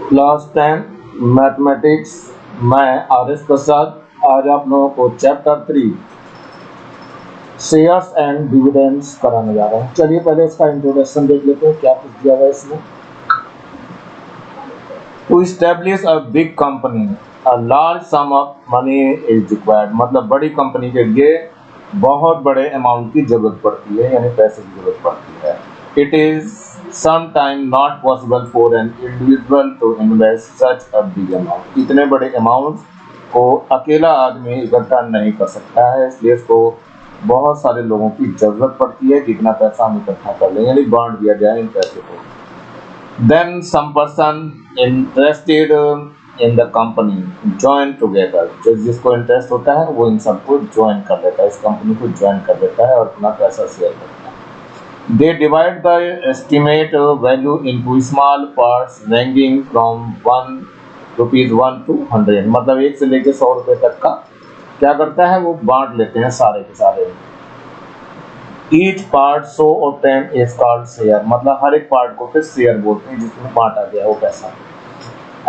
Class 10 mathematics. मैं RS. प्रसाद। आज आप लोगों को चैप्टर 3 शेयर्स एंड डिविडेंड्स कराने जा रहा हूँ। चलिए पहले इसका इंट्रोडक्शन देख लेते हैं, क्या कुछ दिया हुआ है इसमें। To establish a big company a large sum of money is required, मतलब बड़ी कंपनी के लिए बहुत बड़े अमाउंट की जरूरत पड़ती है, यानी पैसे की जरूरत पड़ती है। It is sometime not possible for an individual to invest such a big amount, इतने बड़े अमाउंट को अकेला आदमी इकट्ठा नहीं कर सकता है, इसलिए इसको बहुत सारे लोगों की जरूरत पड़ती है। जितना पैसा हम इकट्ठा कर लें, यानी बांट दिया जाए इन पैसे को। Then some person interested in the company join together, जो जिसको इंटरेस्ट होता है वो इन सबको ज्वाइन कर लेता है, इस कंपनी को ज्वाइन कर लेता है और अपना पैसा शेयर करता है। They divide the estimate value into small parts ranging from 1 rupees 1 to 100, मतलब 1 से लेकर 100 रुपए तक का क्या करता है, वो बांट लेते हैं सारे के सारे। Each part so obtained is called share, मतलब हर एक पार्ट को फिर शेयर बोलते हैं जिसमें बांटा गया वो पैसा।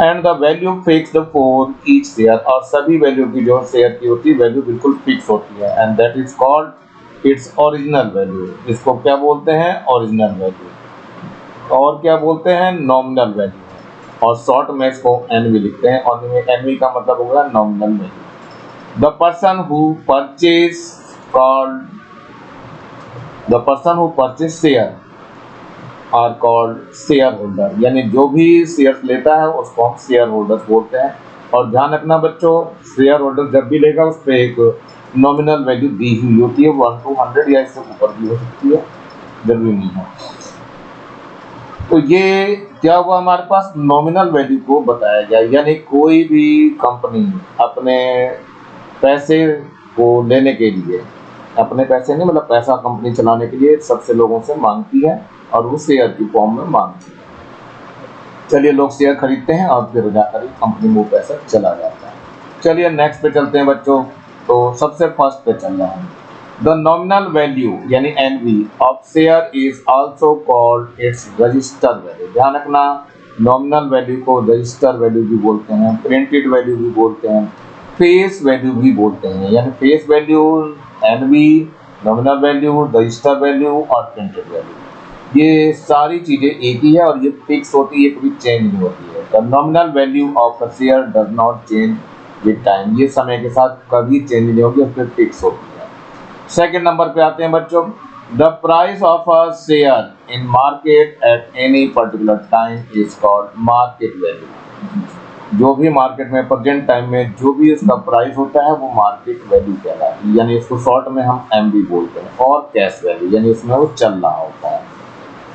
And the value fixed for each share, और सभी वैल्यू की जो शेयर की होती है वैल्यू बिल्कुल फिक्स होती है। And that is called its original value, इसको क्या बोलते हैं, ओरिजिनल वैल्यू। और क्या बोलते हैं, नॉमिनल वैल्यू, और शॉर्ट में इसको एनवी लिखते हैं, और एनवी का मतलब होगा nominal value. The person who purchase called The person who purchase share are called shareholder, यानी जो भी शेयर लेता है उसको हम शेयर होल्डर बोलते हैं। और ध्यान रखना बच्चों, शेयर होल्डर जब भी लेगा उस पर एक नॉमिनल वैल्यू दी हुई होती है, 1 to 100 या इससे ऊपर भी हो सकती है, जरूरी नहीं है। तो ये क्या हुआ, हमारे पास नॉमिनल वैल्यू को बताया गया, यानी कोई भी कंपनी अपने पैसे को लेने के लिए, अपने पैसे नहीं मतलब पैसा कंपनी चलाने के लिए सबसे लोगों से मांगती है, और वो शेयर की फॉर्म में मांगती है। चलिए लोग शेयर खरीदते हैं और फिर जाकर कंपनी में वो पैसा चला जाता है। चलिए नेक्स्ट पे चलते हैं बच्चों। तो सबसे फर्स्ट पे चल रहा है, द नॉमिनल वैल्यू यानी NV of share is also called its register value. ध्यान रखना, नॉमिनल वैल्यू को रजिस्टर वैल्यू भी बोलते हैं, प्रिंटेड वैल्यू भी बोलते हैं, फेस वैल्यू भी बोलते हैं। यानी face value, NV, nominal value, register value और प्रिंटेड वैल्यू, ये सारी चीजें एक ही है और ये फिक्स होती है, कभी चेंज नहीं होती है। The nominal value of a share does not change with time, ये समय के साथ कभी चेंज नहीं होगी, फिर फिक्स होती है। सेकंड नंबर पे आते हैं बच्चों, the price of a share in market at any particular time is called market value. जो भी मार्केट में प्रेजेंट टाइम में जो भी इसका प्राइस होता है वो मार्केट वैल्यू कहलाती है, यानी इसको शॉर्ट में हम एमवी बोलते हैं। और कैश वैल्यू, यानी इसमें वो चल रहा होता है।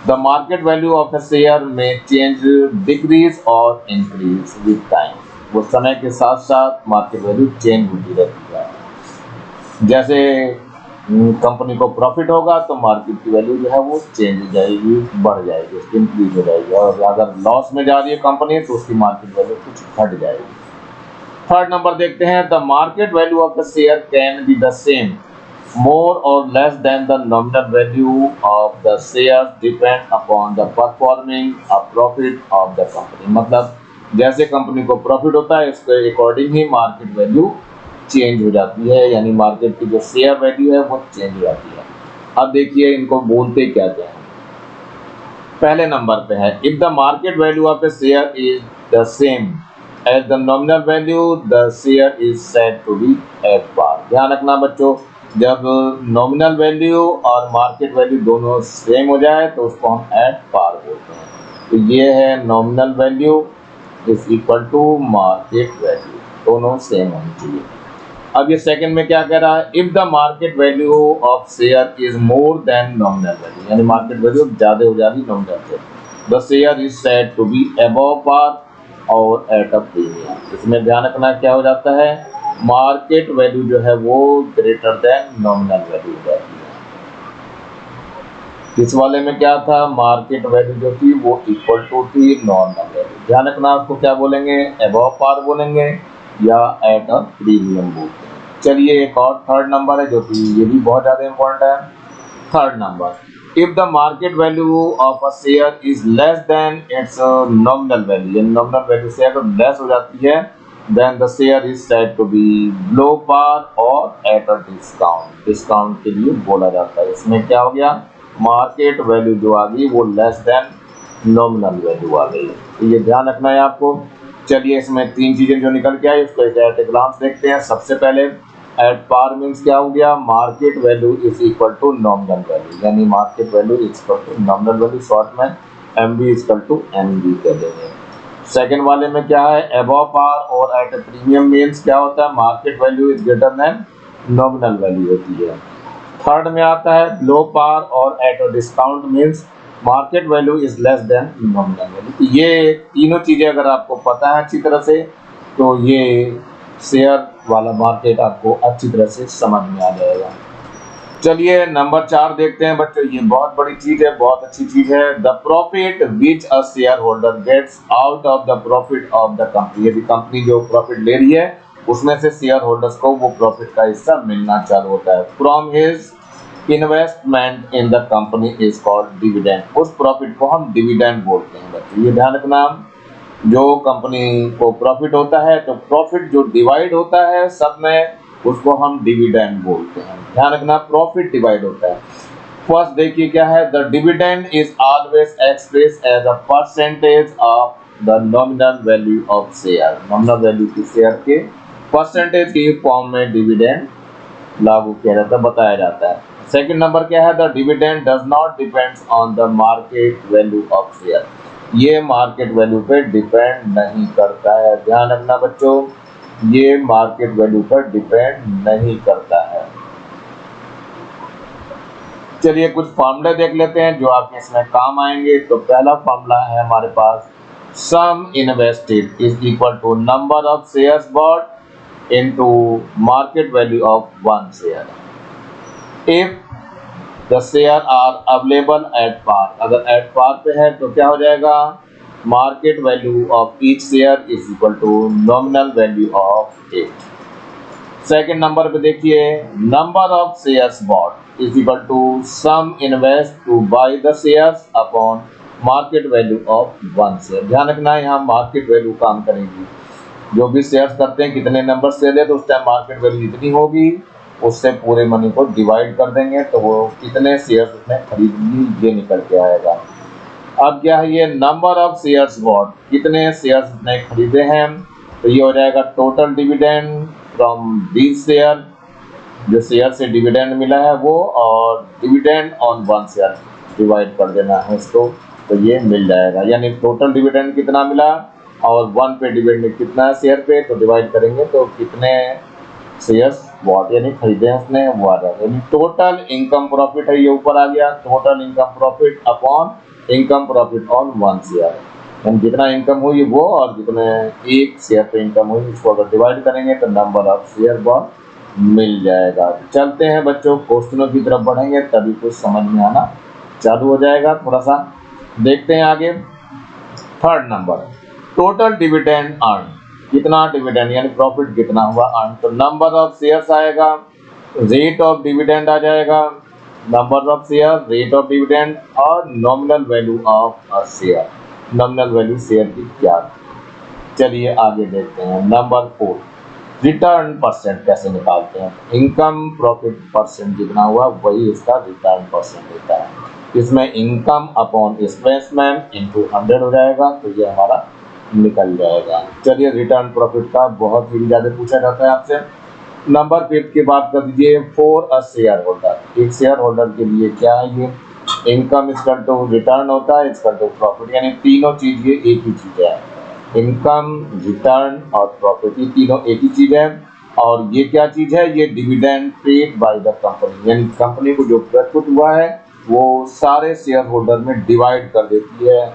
The market value of a share में चेंज, डिक्रीज और इंक्रीज विद टाइम, वो समय के साथ साथ मार्केट वैल्यू चेंज होती रहती है। जैसे कंपनी को प्रॉफिट होगा तो मार्केट की वैल्यू जो है वो चेंज हो जाएगी, बढ़ जाएगी, उसकी इंक्रीज हो जाएगी, और अगर लॉस में जा रही है कंपनी तो उसकी मार्केट वैल्यू कुछ घट जाएगी। थर्ड नंबर देखते हैं, the market value of the share can be the same more और less than the nominal value of the share depend upon the performing a profit of the company, मतलब जैसे company को profit होता है इसके according ही market value change हो जाती है, यानी मार्केट की जो शेयर वैल्यू है वो चेंज हो जाती है। अब देखिए इनको बोलते क्या क्या है। पहले नंबर पे है, if the market value of a share is the same as the nominal value the share is said to be at par. ध्यान रखना बच्चों, जब नॉमिनल वैल्यू और मार्केट वैल्यू दोनों सेम हो जाए तो उसको हम एट पार बोलते हैं। तो ये है nominal value is equal to market value, दोनों सेम होनी चाहिए। अब ये सेकंड में क्या कह रहा है, if the market value of share is more than nominal value, यानी मार्केट वैल्यू ज्यादा हो जा रही नॉमिनल से, the share is said to be above par और एट अ प्रीमियम। इसमें ध्यान रखना क्या हो जाता है, मार्केट वैल्यू जो है वो ग्रेटर देन नॉमिनल वैल्यू हो जाती है। इस वाले में क्या था, मार्केट वैल्यू जो थी वो इक्वल टू थी नॉमिनल वैल्यू। ध्यान रखना उसको क्या बोलेंगे, अबव पार बोलेंगे या एट अ प्रीमियम बोलते हैं। चलिए एक और थर्ड नंबर है जो कि ये भी बहुत ज़्यादा इम्पोर्टेंट है। Third number, if the market value of a share is less than its nominal value, यानी नॉमिनल वैल्यू से अगर लेस हो जाती है, then the share is said to be low par और एट अ डिस्काउंट, डिस्काउंट के लिए बोला जाता है। इसमें क्या हो गया, मार्केट वैल्यू जो आ गई वो लेस देन नॉमिनल वैल्यू आ गई, तो ये ध्यान रखना है आपको। चलिए इसमें तीन चीजें जो निकल के आई उसको एट ए ग्लांस देखते हैं। सबसे पहले एट पार मीन्स क्या हो गया, market value is equal to nominal value, यानी market value is equal to nominal value, short में MV is equal to MV कह देंगे। सेकेंड वाले में क्या है, अबव पार और एट ए प्रीमियम मीन्स क्या होता है, market value is greater than nominal value होती है। थर्ड में आता है लो पार और at a discount means market value is less then nominal value. ये तीनों चीजें अगर आपको पता है अच्छी तरह से, तो ये शेयर वाला मार्केट आपको अच्छी तरह से समझ में आ जाएगा। चलिए नंबर 4 देखते हैं बच्चों, ये बहुत बड़ी चीज है, बहुत अच्छी चीज है। The profit which a share holder gets out of the profit of the company, यदि कंपनी जो प्रॉफिट ले रही है उसमें से शेयर होल्डर्स को वो प्रॉफिट का हिस्सा मिलना चालू होता है। From his investment in the company is called dividend, उस प्रॉफिट को हम डिविडेंड बोलते हैं बच्चों, ये ध्यान रखना। जो कंपनी को प्रॉफिट होता है तो प्रॉफिट जो डिवाइड होता है सब में, उसको हम डिविडेंड बोलते हैं, ध्यान रखना, प्रॉफिट डिवाइड होता है। फर्स्ट देखिए क्या है, the dividend is always express as a percentage of the nominal value of share, nominal value की शेयर के परसेंटेज के फॉर्म में डिविडेंड लागू किया जाता है, बताया जाता है। सेकंड नंबर क्या है, the dividend does not depends on the market value of share, ये मार्केट वैल्यू पे डिपेंड नहीं करता है, ध्यान रखना बच्चों, ये मार्केट वैल्यू पर डिपेंड नहीं करता है। चलिए कुछ फॉर्मूले देख लेते हैं जो आपके इसमें काम आएंगे। तो पहला फॉर्मूला है हमारे पास, sum invested is equal to number of shares bought into market value of one share. If the share are available at par, अगर एट पार पे है तो क्या हो जाएगा, market value of each share is equal to nominal value of it. Second number पे देखिए, number of shares bought is equal to sum invest to buy the shares upon market value of one share, ध्यान रखना है यहाँ market value काम करेगी, जो भी शेयर्स करते हैं कितने नंबर शेयर है तो उस टाइम मार्केट वैल्यू जितनी होगी उससे पूरे मनी को डिवाइड कर देंगे तो वो कितने शेयर्स उसने खरीद ली ये निकल के आएगा। अब क्या है, ये नंबर ऑफ शेयर्स बॉट, कितने शेयर्स उसने खरीदे हैं, तो ये हो जाएगा total dividend from these share, जो शेयर से डिविडेंड मिला है वो, और dividend on one share divide कर देना है इसको, तो ये मिल जाएगा, यानी टोटल डिविडेंड कितना मिला और वन पे डिविडेंड कितना है शेयर पे, तो डिवाइड करेंगे तो कितने शेयर्स बॉट यानी खरीदे हैं उसने वो आ जाएगा, यानी टोटल इनकम प्रॉफिट है, ये ऊपर आ गया, total income profit upon income profit on one share, यानी जितना इनकम हुई वो और जितने एक शेयर पे इनकम हुई उसको अगर डिवाइड करेंगे तो नंबर ऑफ शेयर बॉट मिल जाएगा। चलते हैं बच्चों क्वेश्चनों की तरफ बढ़ेंगे तभी कुछ समझ में आना चालू हो जाएगा, थोड़ा सा देखते हैं आगे। Third number, total dividend earn, कितना डिविडेंड यानी प्रॉफिट कितना हुआ अर्न, तो नंबर ऑफ शेयर्स आएगा, रेट ऑफ डिविडेंड आ जाएगा, number of share, rate of dividend और nominal value of a share, nominal value share की क्या। चलिए आगे देखते हैं। नंबर 4, रिटर्न परसेंट कैसे निकालते हैं, इनकम प्रॉफिट परसेंट जितना हुआ वही इसका रिटर्न परसेंट होता है, इसमें इनकम अपॉन इन्वेस्टमेंट इनटू 100 हो जाएगा तो ये हमारा निकल जाएगा। चलिए रिटर्न प्रॉफिट का बहुत ही ज़्यादा पूछा जाता है आपसे। नंबर 5 की बात कर दीजिए, फॉर अ शेयर होल्डर, एक शेयर होल्डर के लिए क्या है, ये इनकम इसका टू रिटर्न होता है, इसका टू प्रॉफिट, यानी तीनों चीज ये एक ही चीज है, इनकम रिटर्न और प्रॉफिट ये तीनों एक ही चीज है। और ये क्या चीज है, ये dividend paid by the company, यानी कंपनी को जो प्रॉफिट हुआ है वो सारे शेयर होल्डर में डिवाइड कर देती है,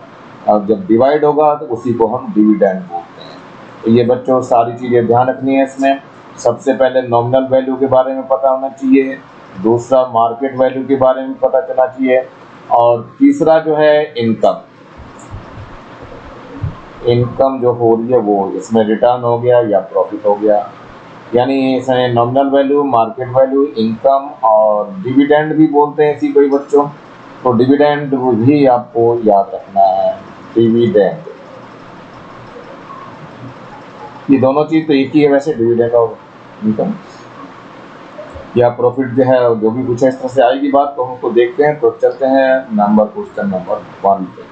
और जब डिवाइड होगा तो उसी को हम डिविडेंड बोलते हैं। तो ये बच्चों सारी चीज़ें ध्यान रखनी है इसमें। सबसे पहले नॉमिनल वैल्यू के बारे में पता होना चाहिए, दूसरा मार्केट वैल्यू के बारे में पता चलना चाहिए, और तीसरा जो है इनकम, इनकम जो हो रही है वो इसमें रिटर्न हो गया या प्रॉफिट हो गया, यानी इसमें nominal value, market value, income और डिविडेंड भी बोलते हैं इसी को ही बच्चों। तो डिविडेंड भी आपको याद रखना है, डिविडेंड। ये दोनों चीज तो एक ही है वैसे, डिविडेंड और इनकम या प्रॉफिट जो है, जो भी कुछ है इस तरह से आएगी बात, तो हम उसको देखते हैं। तो चलते हैं क्वेश्चन नंबर 1 पे।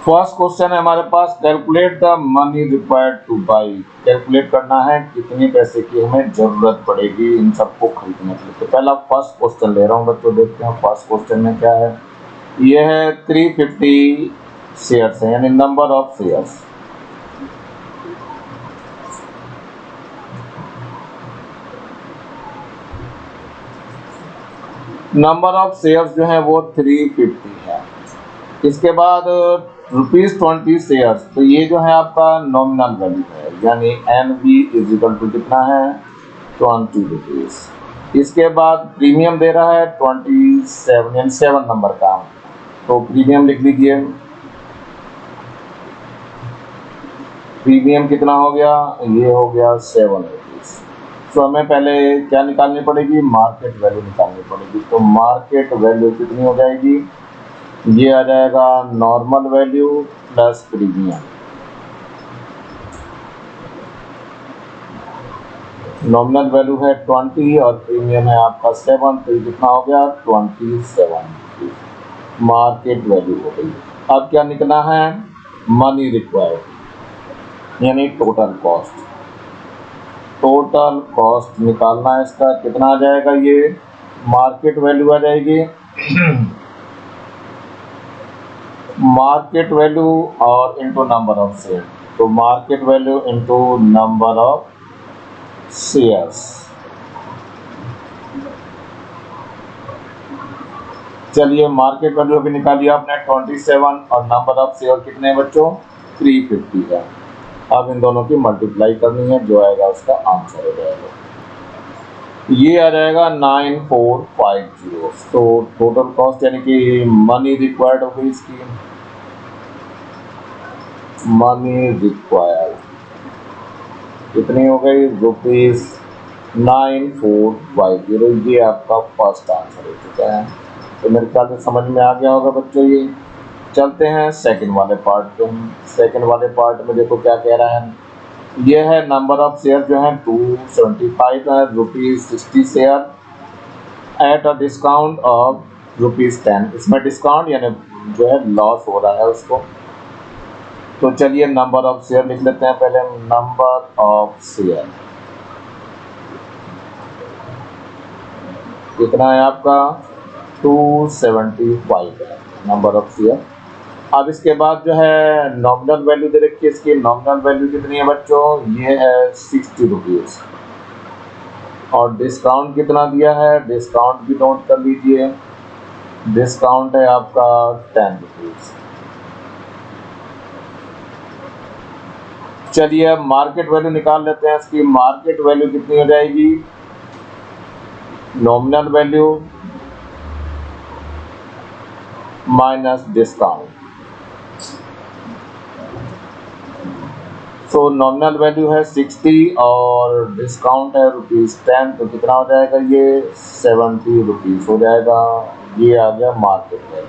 फर्स्ट क्वेश्चन है हमारे पास, calculate the money required to buy. Calculate करना है कितने पैसे की हमें जरूरत पड़ेगी इन सबको खरीदने के लिए। तो पहला फर्स्ट क्वेश्चन ले रहा हूँ बच्चों, देखते हैं फर्स्ट क्वेश्चन में क्या है। ये है 350 शेयर्स है, यानी number of shares. Number of shares जो है वो 350 है। इसके बाद ₹20 शेयर्स, तो ये जो है आपका नॉमिनल वैल्यू है, यानी NV इजिकल टू कितना है, 20 रुपीज। इसके बाद प्रीमियम दे रहा है 27, यानी 7 नंबर का, तो प्रीमियम लिख लीजिए। प्रीमियम कितना हो गया, ये हो गया 7 रुपीज। तो हमें पहले क्या निकालनी पड़ेगी, मार्केट वैल्यू निकालनी पड़ेगी। तो मार्केट वैल्यू कितनी हो जाएगी, ये आ जाएगा normal value plus premium. Nominal value है 20 और प्रीमियम है आपका 7, तो ये कितना हो गया 27 मार्केट वैल्यू हो गई। अब क्या निकलना है, मनी रिक्वायर्ड, यानी टोटल कॉस्ट। टोटल कॉस्ट निकालना है इसका, कितना आ जाएगा, ये मार्केट वैल्यू आ जाएगी मार्केट वैल्यू और इनटू नंबर ऑफ शेयर। तो market value into number of shares. चलिए मार्केट वैल्यू अभी निकालिए आपने 27 और नंबर ऑफ शेयर कितने बच्चों 350 है। अब इन दोनों की मल्टीप्लाई करनी है, जो आएगा उसका आंसर हो जाएगा, ये आ जाएगा 9450। तो टोटल कॉस्ट यानी कि मनी रिक्वायर्ड हो गई इसकी, मनी रिक्वायर्ड कितनी हो गई, ₹9450। ये आपका फर्स्ट आंसर हो चुका है। तो मेरे ख्याल से समझ में आ गया होगा बच्चों ये। चलते हैं सेकंड वाले पार्ट पे। सेकंड वाले पार्ट में देखो क्या कह रहा है, ये है नंबर ऑफ शेयर जो है 275 है, ₹60 share at a discount of ₹10। इसमें डिस्काउंट यानी जो है लॉस हो रहा है उसको। तो चलिए नंबर ऑफ शेयर लिख लेते हैं पहले। नंबर ऑफ शेयर कितना है आपका 275 है नंबर ऑफ शेयर। अब इसके बाद जो है नॉमिनल वैल्यू दे रखी है इसकी। नॉमिनल वैल्यू कितनी है बच्चों, ये है 60 रुपीज। और डिस्काउंट कितना दिया है, डिस्काउंट भी नोट कर लीजिए। डिस्काउंट है आपका 10 रुपीज। चलिए अब मार्केट वैल्यू निकाल लेते हैं इसकी। मार्केट वैल्यू कितनी हो जाएगी, नॉमिनल वैल्यू माइनस डिस्काउंट। तो नॉमिनल वैल्यू है 60 और डिस्काउंट है ₹10, तो कितना हो जाएगा, ये 70 रुपीज हो जाएगा। ये आ गया मार्केट वैल्यू।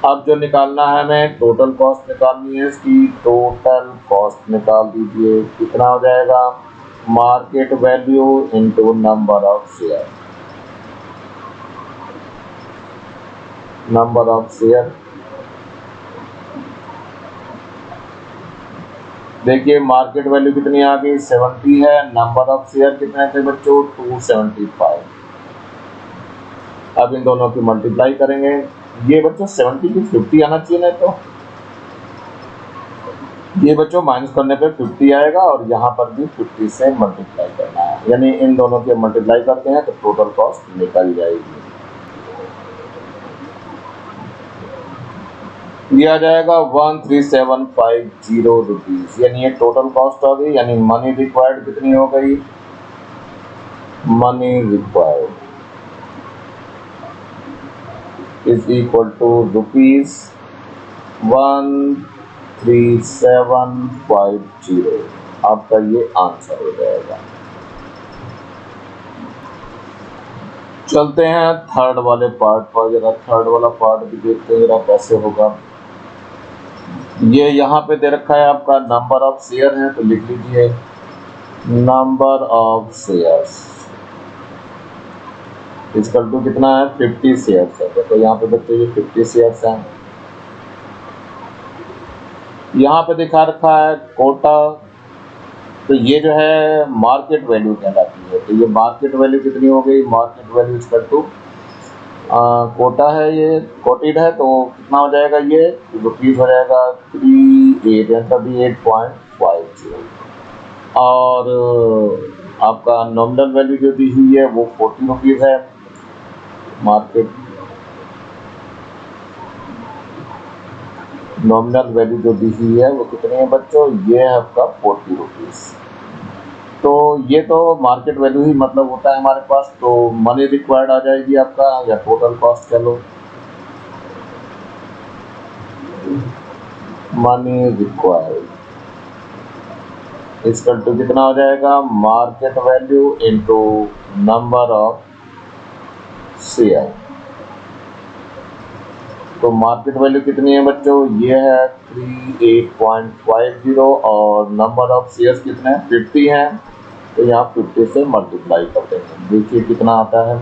अब जो निकालना है हमें, टोटल कॉस्ट निकालनी है इसकी। टोटल कॉस्ट निकाल दीजिए, कितना हो जाएगा, market value into number of share. Number of share देखिए, मार्केट वैल्यू कितनी आ गई 70 है, नंबर ऑफ शेयर कितने थे बच्चों 275। अब इन दोनों की मल्टीप्लाई करेंगे। ये बच्चों 70 की 50 आना चाहिए ना, तो ये बच्चों माइनस करने पे 50 आएगा और यहाँ पर भी 50 से मल्टीप्लाई करना है, यानी इन दोनों के मल्टीप्लाई करते हैं तो टोटल कॉस्ट निकल जाएगी। ये आ जाएगा 13750 रुपीज, यानी ये टोटल कॉस्ट हो गई। यानी मनी रिक्वायर्ड कितनी हो गई, money required is equal to ₹13750। आपका ये आंसर हो जाएगा। चलते हैं थर्ड वाले पार्ट पर, जरा थर्ड वाला पार्ट भी देखते हैं जरा कैसे होगा। ये यहाँ पे दे रखा है आपका नंबर ऑफ शेयर है, तो लिख लीजिए number of shares equal to कितना है 50 शेयर्स है। तो यहाँ पे बच्चों ये 50 शेयर्स हैं। यहाँ पे दिखा रखा है कोटा, तो ये जो है मार्केट वैल्यू कहलाती है। तो ये मार्केट वैल्यू कितनी हो गई, market value equal to quota है, ये कोटेड है, तो कितना हो जाएगा ये रुपीज़ हो जाएगा 38.50। और आपका नॉमिनल वैल्यू जो दी हुई है वो 40 रुपीज़ है। मार्केट नॉमिनल वैल्यू जो दी हुई है वो कितनी है बच्चों, ये है आपका 40 रुपीज़। तो ये तो मार्केट वैल्यू ही मतलब होता है हमारे पास। तो मनी रिक्वायर्ड आ जाएगी आपका, या टोटल कॉस्ट चलो मनी रिक्वायर्ड इक्वल टू कितना हो जाएगा, market value into number of share. तो मार्केट वैल्यू कितनी है बच्चों, ये है 38.50 और नंबर ऑफ शेयर्स कितने हैं 50 हैं। तो यहाँ 50 से मल्टीप्लाई करते हैं, देखिए कितना आता है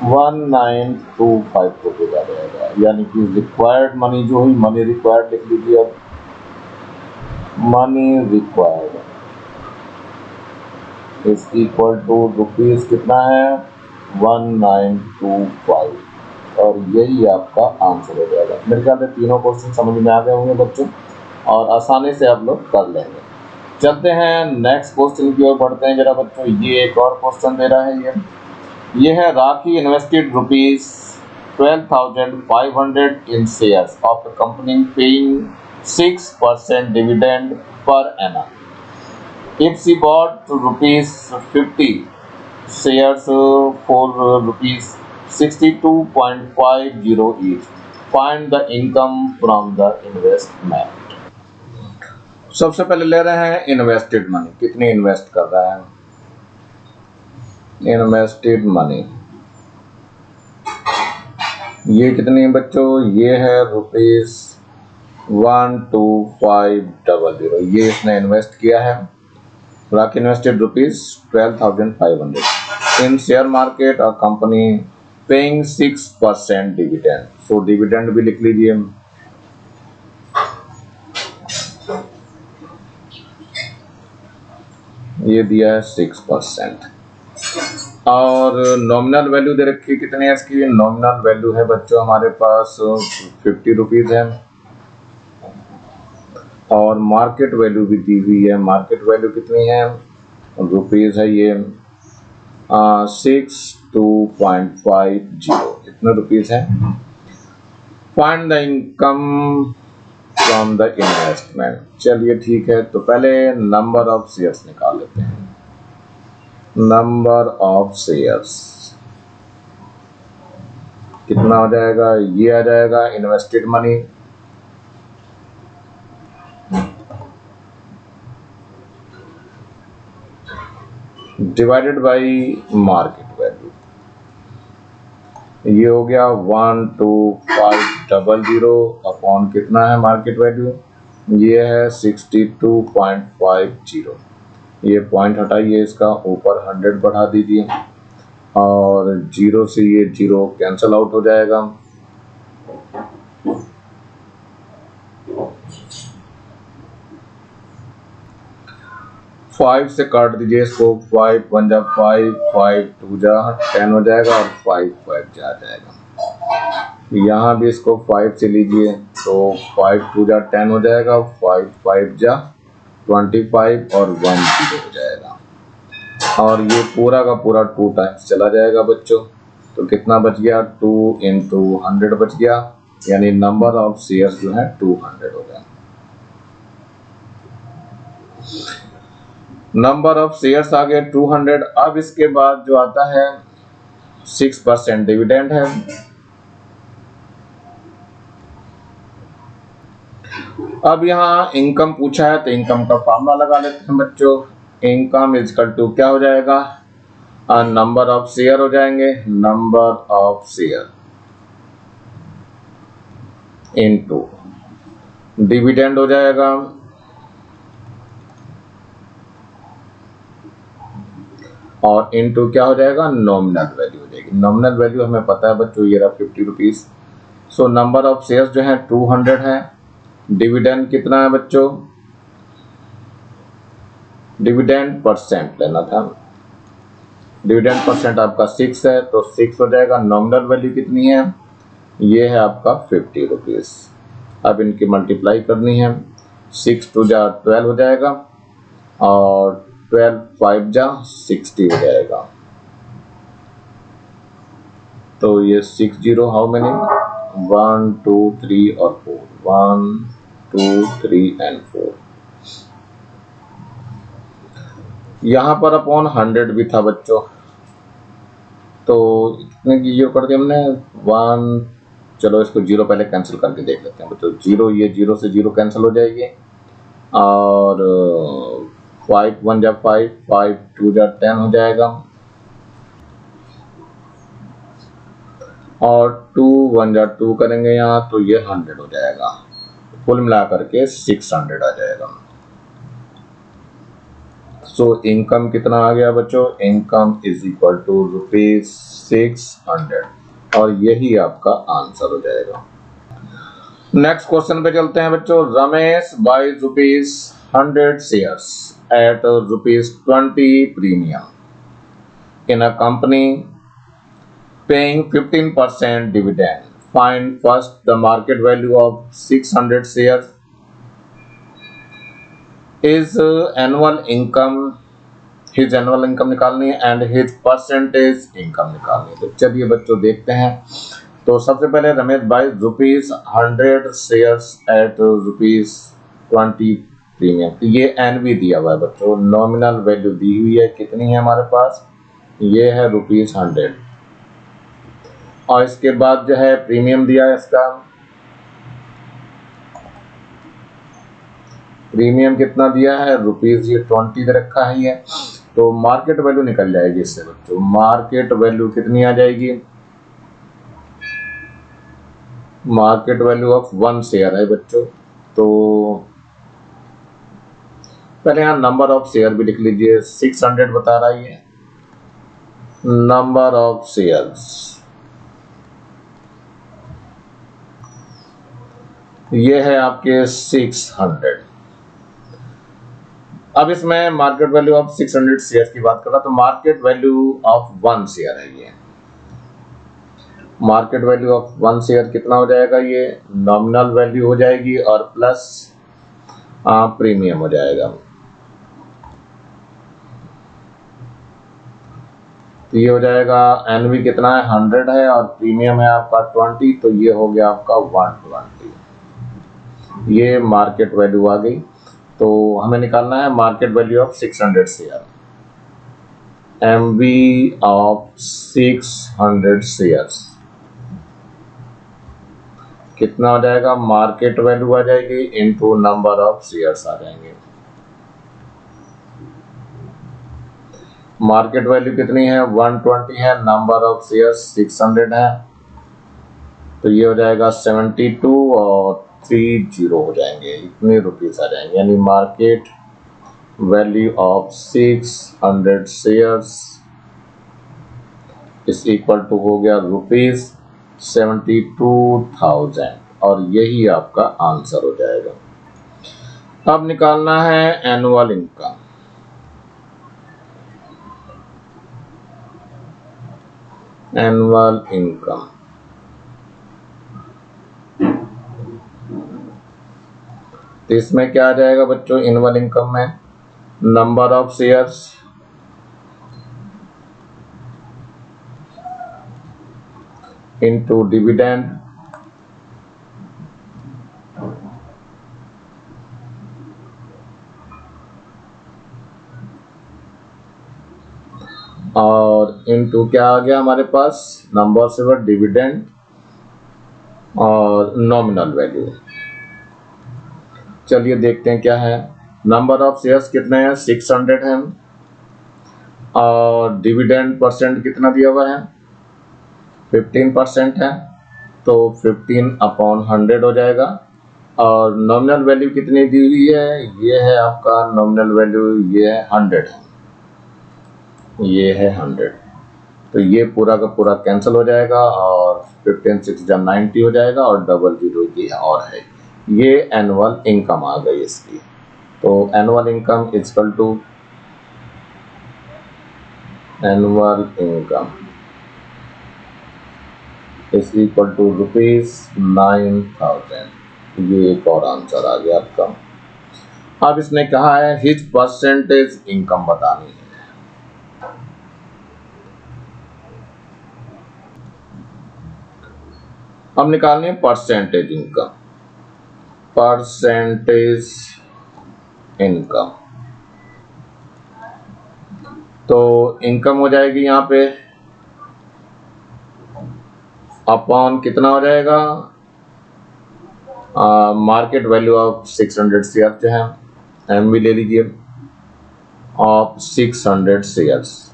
1925 रुपये आ जाएगा। यानी कि रिक्वायर्ड मनी जो हुई, मनी रिक्वायर्ड लिख लीजिए अब, money required is equal to rupees कितना है 1925, और यही आपका आंसर हो जाएगा। मेरे ख्याल से तीनों क्वेश्चन समझ में आ गए होंगे बच्चों, और आसानी से आप लोग कर लेंगे। चलते हैं नेक्स्ट क्वेश्चन की ओर बढ़ते हैं जरा बच्चों। ये एक और क्वेश्चन दे रहा है, ये है Rakhi invested rupees 12,500 in shares of a company paying 6% dividend per annum. If she bought rupees 50 shares for rupees 62.50 each, find the income from the investment. सबसे पहले ले रहे हैं इन्वेस्टेड मनी, कितनी इन्वेस्ट कर रहा है, इन्वेस्टेड मनी ये कितनी है बच्चों, ये है रुपीज 12500, ये इसने इन्वेस्ट किया है। राखी इन्वेस्टेड रुपीज 12,500 इन शेयर मार्केट और company paying 6% dividend. So dividend भी लिख लीजिए, ये दिया है 6%। और नॉमिनल वैल्यू दे रखी है कितनी है इसकी, नॉमिनल वैल्यू है बच्चों हमारे पास 50 रुपीज़ है। और मार्केट वैल्यू भी दी हुई है, मार्केट वैल्यू कितनी है रुपीज़ है ये 62.50, इतने रुपीज़ है। Find the income from the investment. चलिए ठीक है, तो पहले नंबर ऑफ शेयर्स निकाल लेते हैं। नंबर ऑफ शेयर्स कितना हो जाएगा, ये आ जाएगा invested money divided by market value, ये हो गया 12500 अपॉन कितना है मार्केट वैल्यू, ये है 62.50। ये पॉइंट हटाइए, इसका ऊपर 100 बढ़ा दीजिए, और जीरो से ये जीरो कैंसल आउट हो जाएगा। फाइव से काट दीजिए इसको, 5 1 जा 5, 5 2 जा 10 हो जाएगा, और 5 5 जा जाएगा। यहाँ भी इसको 5 से लीजिए, तो 5 2 जा 10 हो जाएगा, 5 5 जा 25 और 1 0 हो जाएगा। और ये पूरा का पूरा 2 टाइम्स चला जाएगा बच्चों। तो कितना बच गया, 2 into 100 बच गया, यानी नंबर ऑफ शेयर्स जो है 200 हो गया। नंबर ऑफ शेयर्स आ गए 200। अब इसके बाद जो आता है 6% डिविडेंड है। अब यहाँ इनकम पूछा है, तो इनकम का फॉर्मूला लगा लेते हैं बच्चों। इनकम इज इक्वल टू क्या हो जाएगा, नंबर ऑफ शेयर हो जाएंगे, number of share into dividend हो जाएगा, और इनटू क्या हो जाएगा, नॉमिनल वैल्यू हो जाएगी। नॉमिनल वैल्यू हमें पता है बच्चों, ये रहा 50 rupees. So number of shares जो है 200 है। डिविडेंड कितना है बच्चों, डिविडेंड परसेंट लेना था, डिविडेंड परसेंट आपका 6 है तो 6 हो जाएगा। नॉमिनल वैल्यू कितनी है, ये है आपका 50 रुपीज। अब इनकी मल्टीप्लाई करनी है, 6 2 जा 12 हो जाएगा, और 12 5 जा 60 हो जाएगा। तो ये 60 हाउ मेनी, 1 2 3 और 4, 1 2 3 एंड 4। यहाँ पर अपॉन 100 भी था बच्चों, तो कितने की जीरो कर दिया हमने, 1, चलो इसको जीरो पहले कैंसिल करके देख लेते हैं बच्चों। जीरो, ये जीरो से जीरो कैंसिल हो जाएगी, और 5 1 जा 5, 5 2 जा 10 हो जाएगा, और 2 1 जा 2 करेंगे यहाँ तो ये 100 हो जाएगा। कुल मिला करके 600 आ जाएगा। सो इनकम कितना आ गया बच्चों, इनकम इज इक्वल टू ₹600, और यही आपका आंसर हो जाएगा। नेक्स्ट क्वेश्चन पे चलते हैं बच्चों। Ramesh buys ₹100 shares at ₹20 premium in a company paying 15% dividend. Find first the market value of 600 shares. His annual income निकालनी है, एंड हिज परसेंटेज इनकम निकालनी है। तो चलिए बच्चों देखते हैं। तो सबसे पहले Ramesh buys ₹100 shares at ₹20 premium. तो ये एनवी दिया हुआ है बच्चों, नॉमिनल वैल्यू दी हुई है, कितनी है हमारे पास, ये है ₹100, और इसके बाद जो है प्रीमियम दिया है, इसका प्रीमियम कितना दिया है, रुपीज ये 20 दे रखा है ये। तो मार्केट वैल्यू निकल जाएगी इससे बच्चों। मार्केट वैल्यू कितनी आ जाएगी, मार्केट वैल्यू ऑफ 1 शेयर है बच्चों। तो पहले यहाँ नंबर ऑफ शेयर भी लिख लीजिए, 600 बता रहा है, नंबर ऑफ शेयर्स ये है आपके 600। अब इसमें मार्केट वैल्यू ऑफ 600 शेयर की बात कर रहा, तो मार्केट वैल्यू ऑफ 1 शेयर है ये। मार्केट वैल्यू ऑफ 1 शेयर कितना हो जाएगा, ये नॉमिनल वैल्यू हो जाएगी और प्लस प्रीमियम हो जाएगा। तो ये हो जाएगा, एनवी कितना है 100 है, और प्रीमियम है आपका 20, तो ये हो गया आपका 120। ये मार्केट वैल्यू आ गई। तो हमें निकालना है market value of 600 share, MV of 600 shares कितना हो जाएगा, मार्केट वैल्यू आ जाएगी इनटू नंबर ऑफ शेयर्स आ जाएंगे। मार्केट वैल्यू कितनी है 120 है, नंबर ऑफ शेयर्स 600 है, तो ये हो जाएगा 72 और 30 हो जाएंगे, इतने रुपीस आ जाएंगे। यानी market value of 600 shares is equal to हो गया ₹72,000, और यही आपका आंसर हो जाएगा। अब निकालना है एनुअल इनकम। एनुअल इनकम तो इसमें क्या आ जाएगा बच्चों, एनुअल इनकम में number of shares into dividend और इनटू क्या आ गया हमारे पास, नंबर से डिविडेंड और नॉमिनल वैल्यू। चलिए देखते हैं क्या है। नंबर ऑफ शेयर्स कितने हैं, 600 हैं, और डिविडेंड परसेंट कितना दिया हुआ है, 15% है, तो 15/100 हो जाएगा। और नॉमिनल वैल्यू कितनी दी हुई है, ये है आपका नॉमिनल वैल्यू, ये है 100 है, ये है 100। तो ये पूरा का पूरा कैंसिल हो जाएगा और 15 6 90 हो जाएगा और 00 ये और है, ये एनुअल इनकम आ गई इसकी। तो annual income equal to annual income is equal to ₹9,000। ये एक और आंसर आ गया आपका। अब इसने कहा है हिज परसेंटेज इनकम बतानी है। अब निकालनी है परसेंटेज इनकम, परसेंटेज इनकम। तो इनकम हो जाएगी यहाँ पे अपॉन कितना हो जाएगा, मार्केट वैल्यू ऑफ 600 शेयर जो है, एम भी ले लीजिए, ऑफ 600 शेयर्स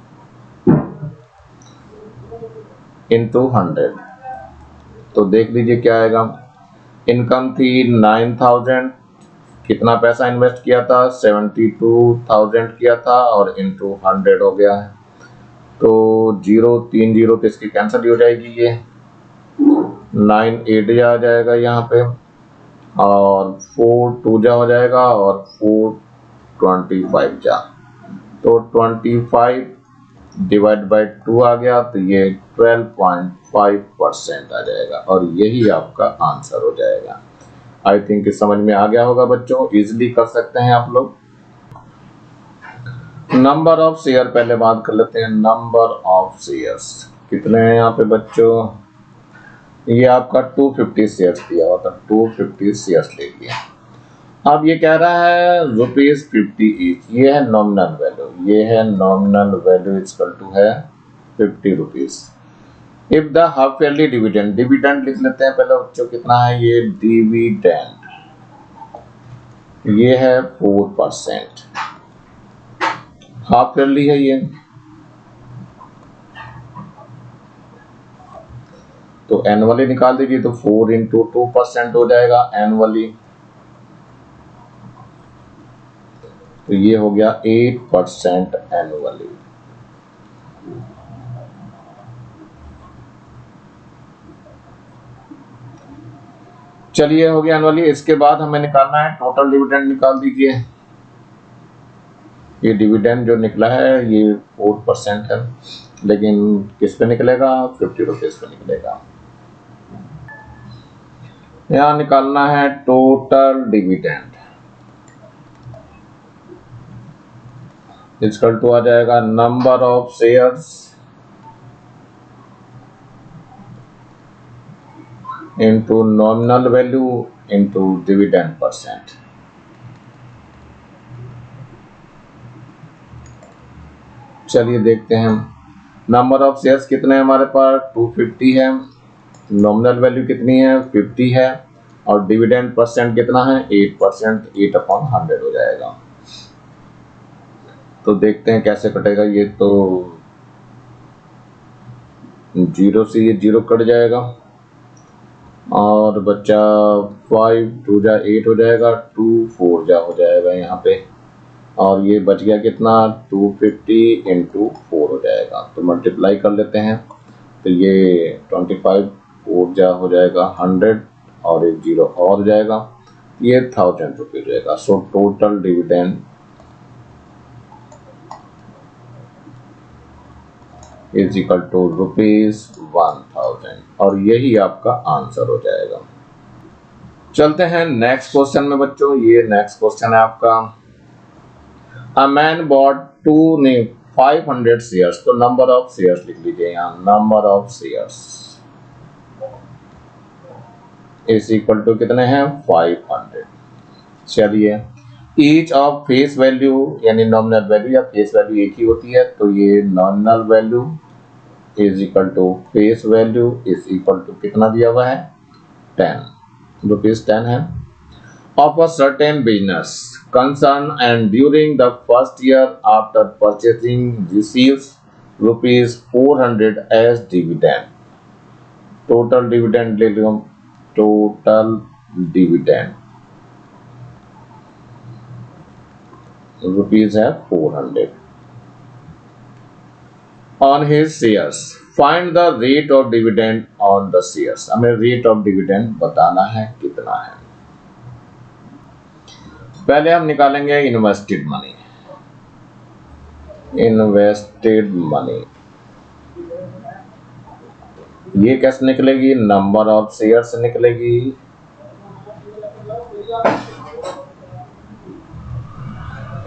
इंटू 100। तो देख लीजिए क्या आएगा। इनकम थी 9,000, कितना पैसा इन्वेस्ट किया था, 72,000 किया था और इंटू 100 हो गया है। तो 0 3 0 तो इसकी कैंसिल हो जाएगी, ये 9 8 जा आ जाएगा यहाँ पे और 4 2 जा हो जाएगा और 4 25 जा, तो 25 डिवाइड बाई 2 आ गया, तो ये 12.5% आ जाएगा और यही आपका आंसर हो जाएगा। आई थिंक समझ में आ गया होगा बच्चों, इजीली कर सकते हैं आप लोग। नंबर ऑफ शेयर पहले बात कर लेते हैं। नंबर ऑफ शेयर्स कितने हैं यहाँ पे बच्चों, ये आपका 250 शेयर्स दिया हुआ था, 250 शेयर्स ले लिया। अब ये कह रहा है ₹50 ईच, ये है नॉमिनल वैल्यू, ये है नॉमिनल वैल्यू इक्वल टू है ₹50। If the half yearly dividend, dividend लिख लेते हैं पहले बच्चों, कितना है ये डिविडेंड, ये है 4%, हाफ ईयरली है ये। तो एनुअली निकाल दीजिए, तो 4 इंटू 2% हो जाएगा एनुअली, तो ये हो गया 8% एनुअली। चलिए हो गया एनुअली। इसके बाद हमें निकालना है टोटल डिविडेंड, निकाल दीजिए। ये डिविडेंड जो निकला है ये 4% है, लेकिन किस पे निकलेगा, ₹50 पे निकलेगा। यहाँ निकालना है टोटल डिविडेंड, इक्वल टू आ जाएगा number of shares into nominal value into dividend percent. चलिए देखते हैं नंबर ऑफ शेयर्स कितने हैं हमारे पास, 250 है, नॉमिनल वैल्यू कितनी है 50 है और डिविडेंड परसेंट कितना है 8%, 8/100 हो जाएगा। तो देखते हैं कैसे कटेगा। ये तो 0 से ये 0 कट जाएगा और बच्चा 5 2 जा 8 हो जाएगा, 2 4 जा हो जाएगा यहाँ पे, और ये बच गया कितना 250 इंटू 4 हो जाएगा। तो मल्टीप्लाई कर लेते हैं, तो ये 25 4 जा हो जाएगा 100 और एक 0 और हो जाएगा, ये ₹1000 हो जाएगा। So total dividend is equal to ₹1000 और यही आपका आंसर हो जाएगा। चलते हैं नेक्स्ट क्वेश्चन में बच्चों। ये नेक्स्ट क्वेश्चन है आपका, अ मैन बॉट 500 शेयर्स, तो नंबर ऑफ शेयर्स लिख लीजिए यहाँ, number of shares is equal to कितने हैं 500। चलिए ईच ऑफ फेस वैल्यू यानी नॉमिनल वैल्यू या फेस वैल्यू एक ही होती है, तो ये nominal value is equal to face value is equal to कितना दिया हुआ है ₹10 है। ऑफ अ सर्टेन बिजनेस, concern and during the first year after purchasing receives rupees 400 as dividend. Total dividend ले लो, total dividend rupees है 400 on his shares. Find the rate of dividend on the shares. हमें rate of dividend बताना है कितना है। पहले हम निकालेंगे इन्वेस्टेड मनी। इन्वेस्टेड मनी ये कैसे निकलेगी? नंबर ऑफ शेयर से निकलेगी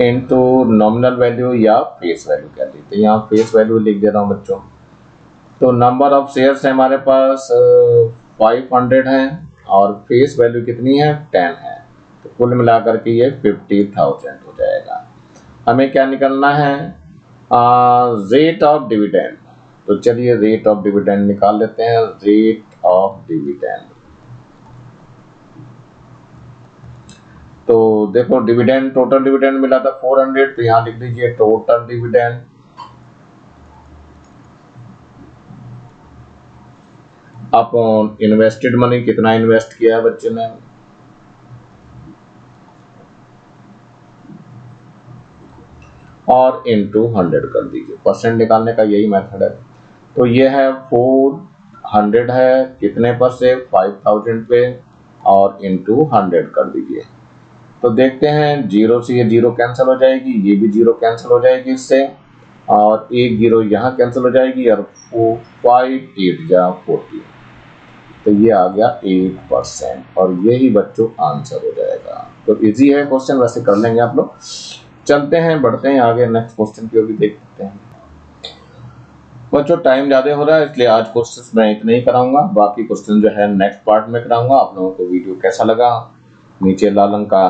इनटू नॉमिनल वैल्यू या फेस वैल्यू कह लीजिए। यहाँ फेस वैल्यू लिख दे रहा हूँ बच्चों। तो नंबर ऑफ शेयर्स है हमारे पास 500 है और फेस वैल्यू कितनी है? 10 है। तो कुल मिलाकर के ये 50,000 हो जाएगा। हमें क्या निकालना है? Rate of dividend. तो चलिए रेट ऑफ डिविडेंड निकाल लेते हैं। रेट ऑफ डिविडेंड तो देखो डिविडेंड, टोटल डिविडेंड मिला था 400, तो यहाँ लिख दीजिए total dividend upon invested money. कितना इन्वेस्ट किया है बच्चे ने? और इनटू 100 कर दीजिए। परसेंट निकालने का यही मेथड है। तो ये है 400 है कितने पर से? 5000 पे और इनटू 100 कर दीजिए। तो देखते हैं जीरो से ये जीरो कैंसिल हो जाएगी, ये भी जीरो कैंसिल हो जाएगी इससे, और एक जीरो यहाँ कैंसिल हो जाएगी और 5 8 जा 40। तो ये आ गया 8% और यही बच्चों आंसर हो जाएगा। तो इजी है क्वेश्चन, वैसे कर लेंगे आप लोग। चलते हैं, बढ़ते हैं आगे, नेक्स्ट क्वेश्चन की ओर भी देखते हैं। बच्चों टाइम ज़्यादा हो रहा है इसलिए आज क्वेश्चंस मैं इतने ही कराऊंगा। बाकी क्वेश्चन जो है नेक्स्ट पार्ट में कराऊंगा। आप लोगों को वीडियो कैसा लगा? नीचे लाल रंग का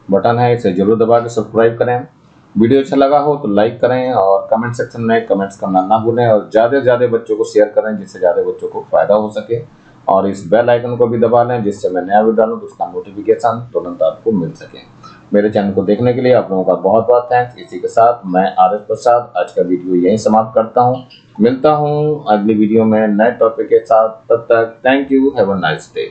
बटन है, इसे जरूर दबा के सब्सक्राइब करें। वीडियो अच्छा लगा हो तो लाइक करें और कमेंट सेक्शन में कमेंट्स करना ना भूलें और ज़्यादा से ज़्यादा बच्चों को शेयर करें जिससे ज़्यादा बच्चों को फायदा हो सके। और इस बेल आइकन को भी दबा लें जिससे मैं नया वीडियो डालूं तो उसका नोटिफिकेशन तुरंत आपको मिल सके। मेरे चैनल को देखने के लिए आप लोगों का बहुत बहुत थैंक्स। इसी के साथ मैं RS प्रसाद आज का वीडियो यहीं समाप्त करता हूँ। मिलता हूँ अगली वीडियो में नए टॉपिक के साथ। तब तक thank you, have a nice day.